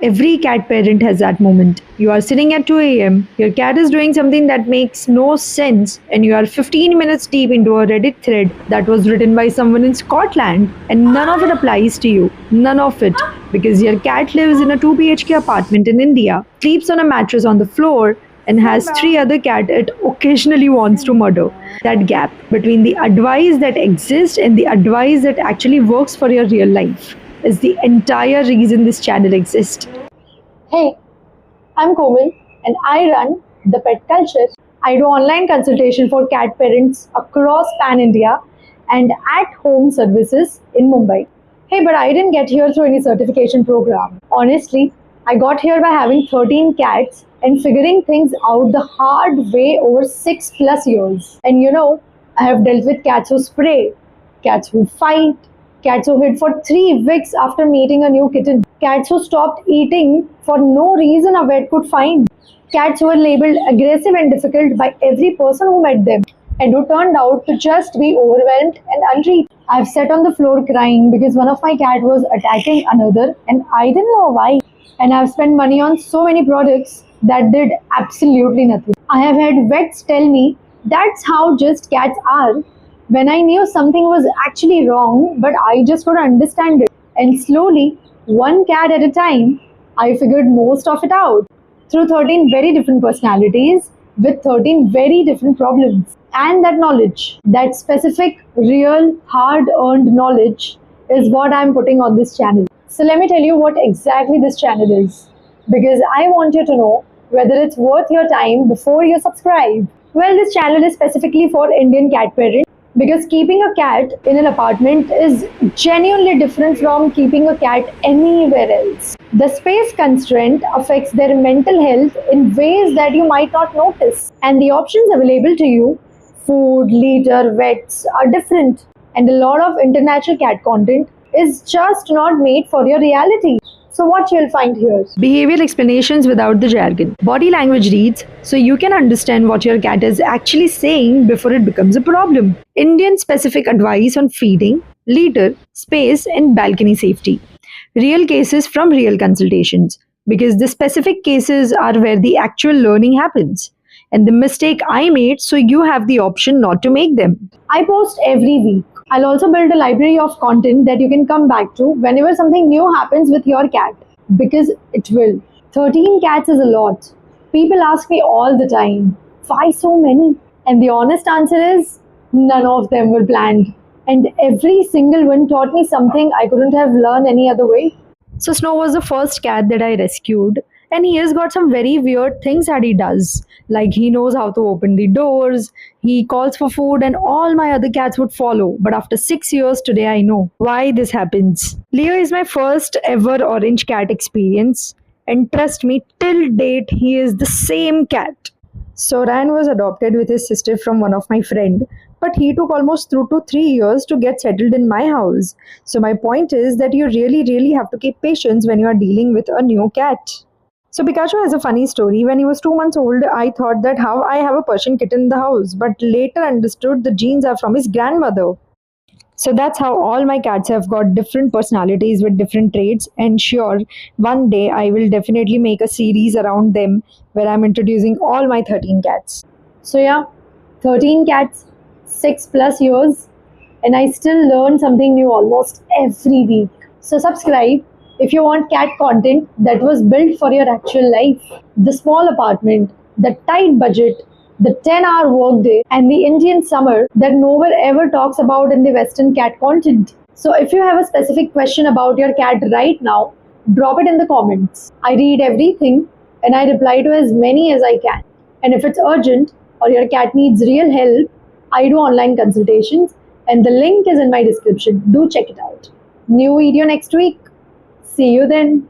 Every cat parent has that moment. You are sitting at 2 a.m., your cat is doing something that makes no sense, and you are 15 minutes deep into a Reddit thread that was written by someone in Scotland, and none of it applies to you. None of it. Because your cat lives in a 2 BHK apartment in India, sleeps on a mattress on the floor, and has three other cats it occasionally wants to murder. That gap between the advice that exists and the advice that actually works for your real life is the entire reason this channel exists. Hey, I'm Komal and I run the Pet Cultr. I do online consultation for cat parents across Pan India and at home services in Mumbai. Hey, but I didn't get here through any certification program. Honestly, I got here by having 13 cats and figuring things out the hard way over 6+ years. And I have dealt with cats who spray, cats who fight, cats who hid for 3 weeks after meeting a new kitten, cats who stopped eating for no reason a vet could find, cats who were labeled aggressive and difficult by every person who met them, and who turned out to just be overwhelmed and untreated. I've sat on the floor crying because one of my cat was attacking another and I didn't know why. And I've spent money on so many products that did absolutely nothing. I have had vets tell me that's how just cats are, when I knew something was actually wrong, but I just couldn't understand it. And slowly, one cat at a time, I figured most of it out through 13 very different personalities with 13 very different problems. And that knowledge, that specific, real, hard earned knowledge, is what I'm putting on this channel. So let me tell you what exactly this channel is, because I want you to know whether it's worth your time before you subscribe. Well, this channel is specifically for Indian cat parents because keeping a cat in an apartment is genuinely different from keeping a cat anywhere else. The space constraint affects their mental health in ways that you might not notice, and the options available to you, food, litter, vets, are different. And a lot of international cat content is just not made for your reality. So what you'll find here? Behavior explanations without the jargon. Body language reads so you can understand what your cat is actually saying before it becomes a problem. Indian specific advice on feeding, litter, space, and balcony safety. Real cases from real consultations, because the specific cases are where the actual learning happens. And the mistake I made, so you have the option not to make them. I post every week. I'll also build a library of content that you can come back to whenever something new happens with your cat, because it will. 13 cats is a lot. People ask me all the time, why so many? And the honest answer is, none of them were planned. And every single one taught me something I couldn't have learned any other way. So Snow was the first cat that I rescued, and he has got some very weird things that he does. Like he knows how to open the doors, he calls for food, and all my other cats would follow. But after 6 years today, I know why this happens. Leo is my first ever orange cat experience, and trust me, till date, he is the same cat. Soran was adopted with his sister from one of my friend, but he took almost 2 to 3 years to get settled in my house. So my point is that you really have to keep patience when you are dealing with a new cat. So Pikachu has a funny story. When he was 2 months old, I thought that how I have a Persian kitten in the house, but later understood the genes are from his grandmother. So that's how all my cats have got different personalities with different traits. And sure, one day I will definitely make a series around them where I'm introducing all my 13 cats. So yeah, 13 cats, 6+ years, and I still learn something new almost every week. So subscribe if you want cat content that was built for your actual life. The small apartment, the tight budget, the 10-hour workday, and the Indian summer that no one ever talks about in the Western cat content. So if you have a specific question about your cat right now, drop it in the comments. I read everything and I reply to as many as I can. And if it's urgent or your cat needs real help, I do online consultations and the link is in my description. Do check it out. New video next week. See you then.